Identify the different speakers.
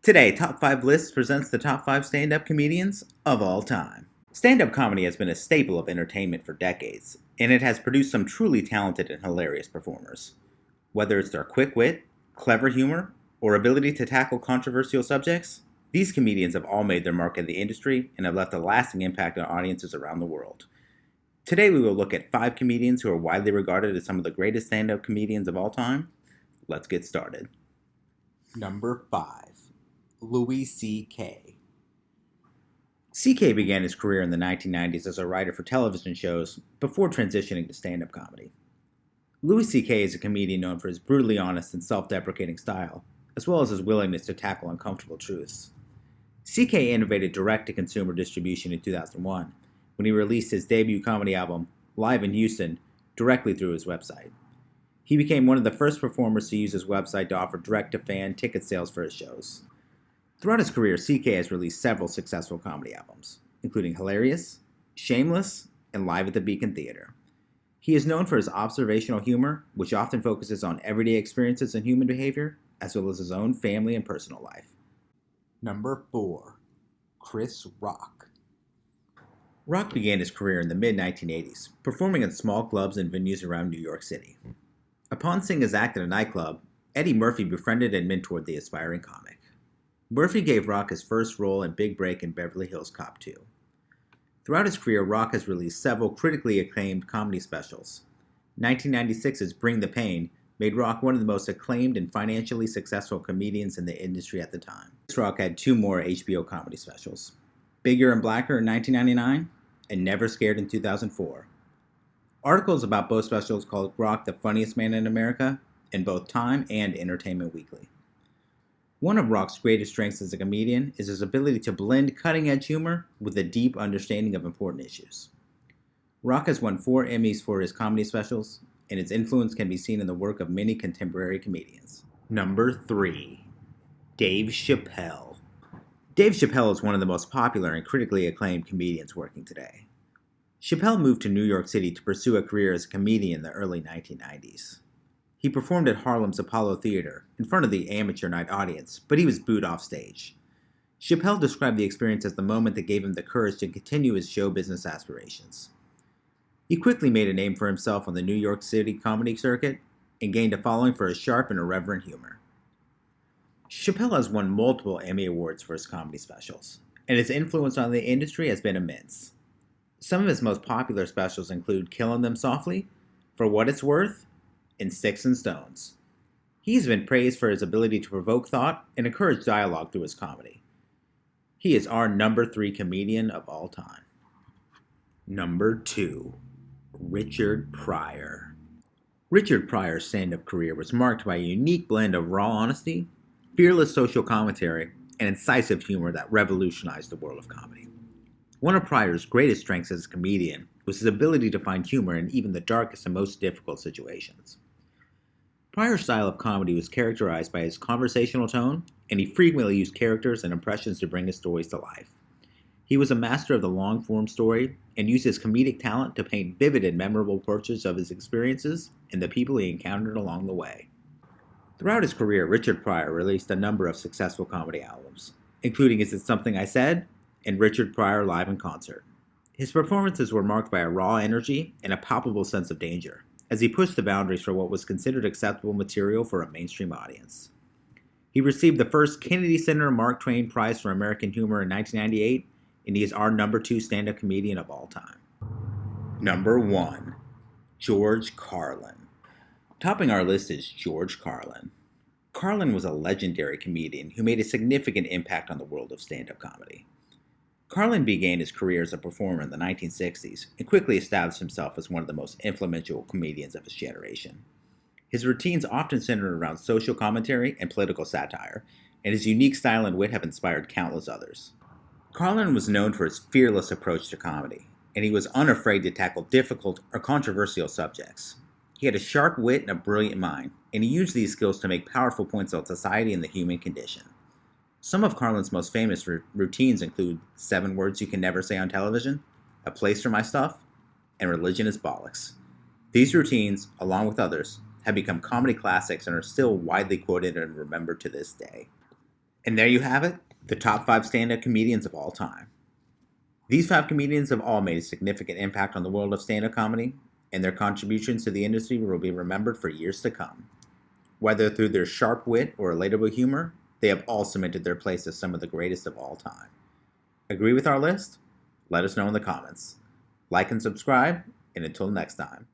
Speaker 1: Today, Top 5 Lists presents the top 5 stand up comedians of all time. Stand up comedy has been a staple of entertainment for decades, and it has produced some truly talented and hilarious performers. Whether it's their quick wit, clever humor, or ability to tackle controversial subjects, these comedians have all made their mark in the industry and have left a lasting impact on audiences around the world. Today, we will look at 5 comedians who are widely regarded as some of the greatest stand up comedians of all time. Let's get started.
Speaker 2: Number 5. Louis C.K.
Speaker 1: C.K. began his career in the 1990s as a writer for television shows before transitioning to stand-up comedy. Louis C.K. is a comedian known for his brutally honest and self-deprecating style, as well as his willingness to tackle uncomfortable truths. C.K. innovated direct-to-consumer distribution in 2001 when he released his debut comedy album, Live in Houston, directly through his website. He became one of the first performers to use his website to offer direct-to-fan ticket sales for his shows. Throughout his career, C.K. has released several successful comedy albums, including Hilarious, Shameless, and Live at the Beacon Theater. He is known for his observational humor, which often focuses on everyday experiences and human behavior, as well as his own family and personal life.
Speaker 2: Number 4. Chris Rock.
Speaker 1: Rock began his career in the mid-1980s, performing in small clubs and venues around New York City. Upon seeing his act in a nightclub, Eddie Murphy befriended and mentored the aspiring comic. Murphy gave Rock his first role and big break in Beverly Hills Cop 2. Throughout his career, Rock has released several critically acclaimed comedy specials. 1996's Bring the Pain made Rock one of the most acclaimed and financially successful comedians in the industry at the time. Rock had 2 more HBO comedy specials, Bigger and Blacker in 1999 and Never Scared in 2004. Articles about both specials called Rock the funniest man in America in both Time and Entertainment Weekly. One of Rock's greatest strengths as a comedian is his ability to blend cutting-edge humor with a deep understanding of important issues. Rock has won 4 Emmys for his comedy specials, and its influence can be seen in the work of many contemporary comedians. Number 3. Dave Chappelle. Dave Chappelle is one of the most popular and critically acclaimed comedians working today. Chappelle moved to New York City to pursue a career as a comedian in the early 1990s. He performed at Harlem's Apollo Theater in front of the amateur night audience, but he was booed off stage. Chappelle described the experience as the moment that gave him the courage to continue his show business aspirations. He quickly made a name for himself on the New York City comedy circuit and gained a following for his sharp and irreverent humor. Chappelle has won multiple Emmy Awards for his comedy specials, and his influence on the industry has been immense. Some of his most popular specials include Killing Them Softly, For What It's Worth, and Sticks and Stones. He's been praised for his ability to provoke thought and encourage dialogue through his comedy. He is our number 3 comedian of all time. Number 2. Richard Pryor. Richard Pryor's stand-up career was marked by a unique blend of raw honesty, fearless social commentary, and incisive humor that revolutionized the world of comedy. One of Pryor's greatest strengths as a comedian was his ability to find humor in even the darkest and most difficult situations. Pryor's style of comedy was characterized by his conversational tone, and he frequently used characters and impressions to bring his stories to life. He was a master of the long-form story and used his comedic talent to paint vivid and memorable portraits of his experiences and the people he encountered along the way. Throughout his career, Richard Pryor released a number of successful comedy albums, including Is It Something I Said and Richard Pryor Live in Concert. His performances were marked by a raw energy and a palpable sense of danger, as he pushed the boundaries for what was considered acceptable material for a mainstream audience. He received the first Kennedy Center Mark Twain Prize for American Humor in 1998, and he is our number 2 stand-up comedian of all time. Number 1. George Carlin. Topping our list is George Carlin. Carlin was a legendary comedian who made a significant impact on the world of stand-up comedy. Carlin began his career as a performer in the 1960s and quickly established himself as one of the most influential comedians of his generation. His routines often centered around social commentary and political satire, and his unique style and wit have inspired countless others. Carlin was known for his fearless approach to comedy, and he was unafraid to tackle difficult or controversial subjects. He had a sharp wit and a brilliant mind, and he used these skills to make powerful points on society and the human condition. Some of Carlin's most famous routines include 7 Words You Can Never Say on Television, A Place for My Stuff, and Religion is Bollocks. These routines, along with others, have become comedy classics and are still widely quoted and remembered to this day. And there you have it, the top 5 stand-up comedians of all time. These 5 comedians have all made a significant impact on the world of stand-up comedy, and their contributions to the industry will be remembered for years to come. Whether through their sharp wit or relatable humor, they have all cemented their place as some of the greatest of all time. Agree with our list? Let us know in the comments. Like and subscribe, and until next time.